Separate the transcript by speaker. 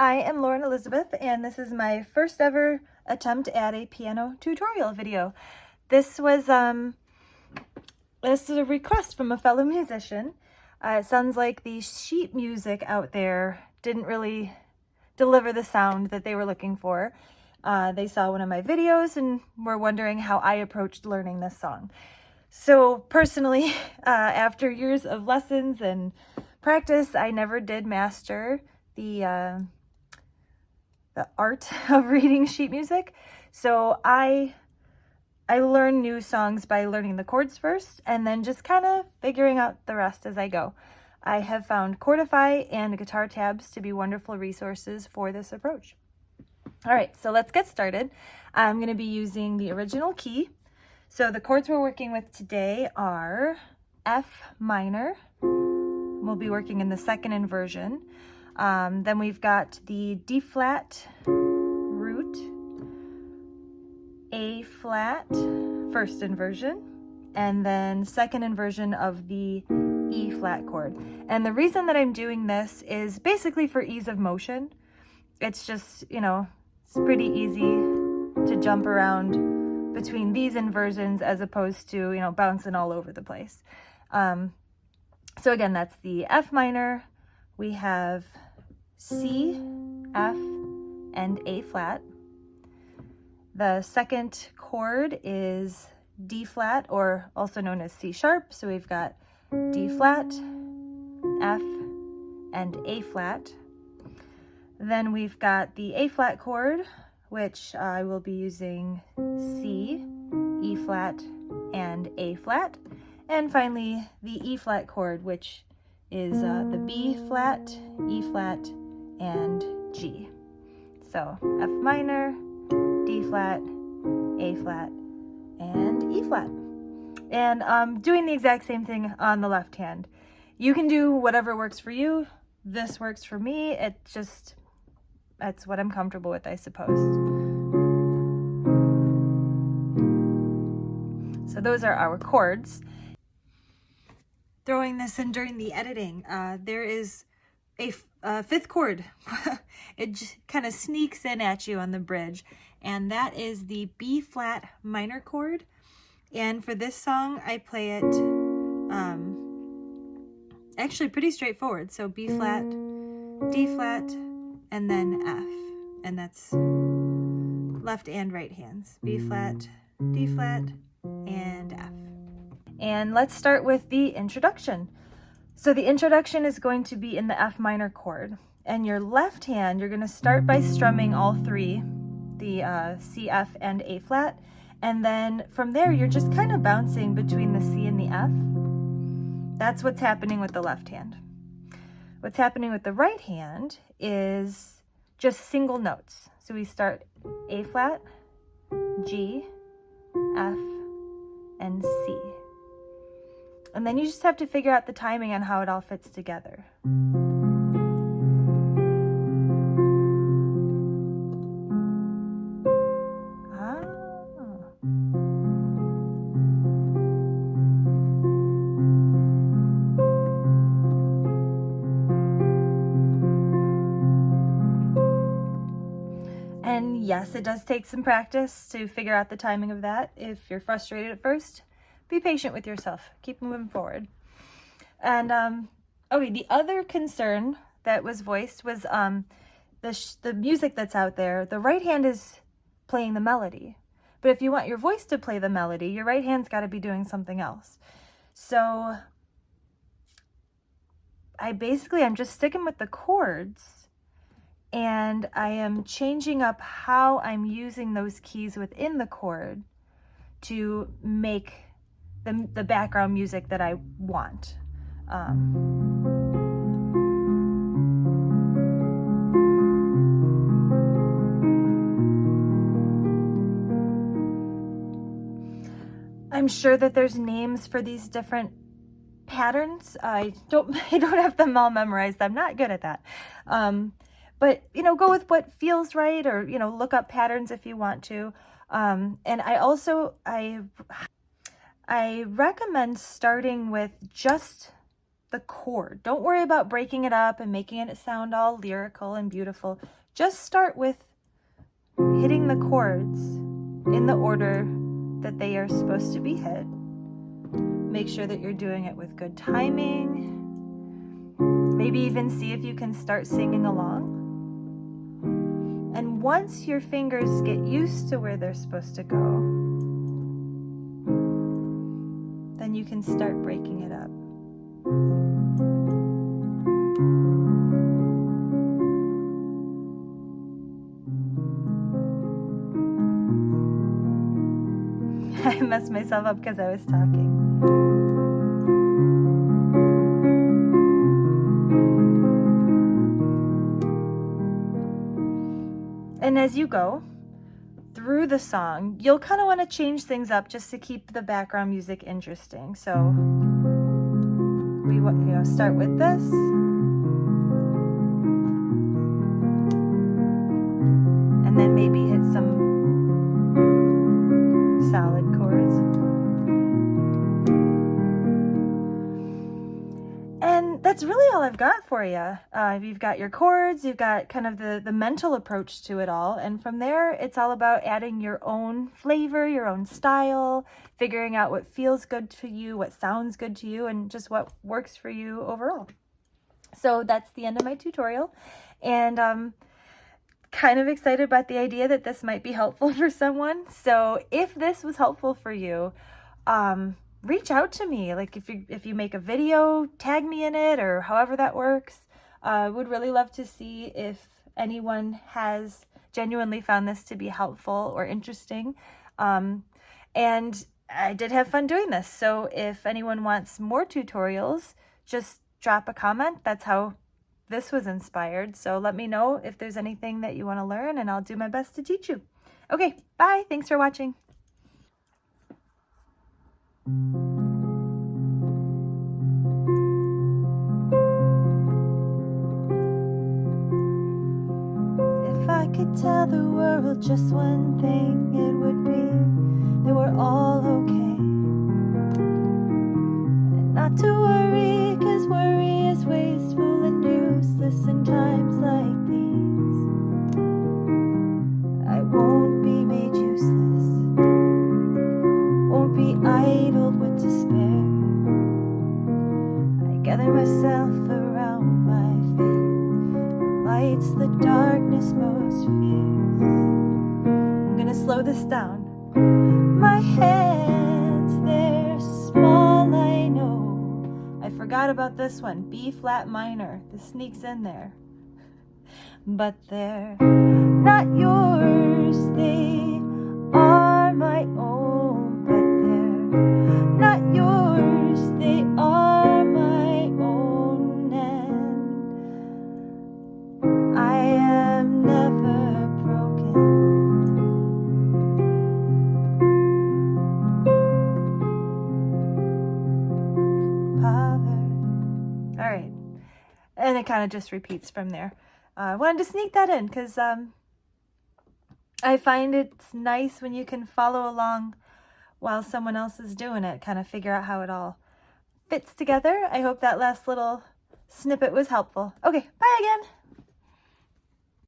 Speaker 1: I am Lauren Elizabeth, and this is my first ever attempt at a piano tutorial video. This is a request from a fellow musician. It sounds like the sheet music out there didn't really deliver the sound that they were looking for. They saw one of my videos and were wondering how I approached learning this song. So personally, after years of lessons and practice, I never did master the art of reading sheet music. So I learn new songs by learning the chords first and then just kind of figuring out the rest as I go. I have found Chordify and Guitar Tabs to be wonderful resources for this approach. All right, so let's get started. I'm going to be using the original key. So the chords we're working with today are F minor. We'll be working in the second inversion. Then we've got the D flat root, A flat first inversion, and then second inversion of the E flat chord. And the reason that I'm doing this is basically for ease of motion. It's just, it's pretty easy to jump around between these inversions as opposed to, bouncing all over the place. So again, that's the F minor. We have C, F, and A flat. The second chord is D flat, or also known as C sharp. So we've got D flat, F, and A flat. Then we've got the A flat chord, which I will be using C, E flat, and A flat. And finally, the E flat chord, which is the B flat, E flat, and G. So F minor, D flat, A flat, and E flat. And I'm doing the exact same thing on the left hand. You can do whatever works for you. This works for me. That's what I'm comfortable with, I suppose. So those are our chords. Throwing this in during the editing, there is a fifth chord. It kind of sneaks in at you on the bridge, and that is the B flat minor chord. And for this song, I play it actually pretty straightforward. So B flat, D flat, and then F, and that's left and right hands. B flat, D flat, and F. And let's start with the introduction. So the introduction is going to be in the F minor chord, and your left hand, you're going to start by strumming all three, the C, F, and A flat, and then from there you're just kind of bouncing between the C and the F. That's what's happening with the left hand. What's happening with the right hand is just single notes. So we start A flat, G, F, and C. And then you just have to figure out the timing on how it all fits together. And yes, it does take some practice to figure out the timing of that. If you're frustrated at first, be patient with yourself. Keep moving forward. And okay, the other concern that was voiced was the music that's out there. The right hand is playing the melody, but if you want your voice to play the melody, your right hand's got to be doing something else. So I'm just sticking with the chords, and I am changing up how I'm using those keys within the chord to make the background music that I want. I'm sure that there's names for these different patterns. I don't have them all memorized. I'm not good at that. But go with what feels right, or look up patterns if you want to. And I recommend starting with just the chord. Don't worry about breaking it up and making it sound all lyrical and beautiful. Just start with hitting the chords in the order that they are supposed to be hit. Make sure that you're doing it with good timing. Maybe even see if you can start singing along. And once your fingers get used to where they're supposed to go, then you can start breaking it up. I messed myself up because I was talking. And as you go through the song, you'll kind of want to change things up just to keep the background music interesting. So we start with this. And then maybe hit some solid chords. And that's really all I've got for you. You've got your chords, you've got kind of the mental approach to it all. And from there, it's all about adding your own flavor, your own style, figuring out what feels good to you, what sounds good to you, and just what works for you overall. So that's the end of my tutorial. And kind of excited about the idea that this might be helpful for someone. So if this was helpful for you, reach out to me. Like if you make a video, tag me in it, or however that works. Would really love to see if anyone has genuinely found this to be helpful or interesting. And I did have fun doing this. So if anyone wants more tutorials, just drop a comment. That's how this was inspired. So let me know if there's anything that you want to learn, and I'll do my best to teach you. Okay, bye. Thanks for watching. If I could tell the world just one thing, it would be that we're all okay. And not to worry, 'cause worry is wasteful and useless in times like these. I won't be made useless, won't be idled with despair. I gather myself around my faith, lights the darkness most fierce. I'm gonna slow this down. My hands, they're small, I know. I forgot about this one, B flat minor. This sneaks in there. But they're not yours, they are my own. But they're not yours, they are my own. And I am never broken. All right, and it kind of just repeats from there. I wanted to sneak that in because I find it's nice when you can follow along while someone else is doing it, kind of figure out how it all fits together. I hope that last little snippet was helpful. Okay, bye again.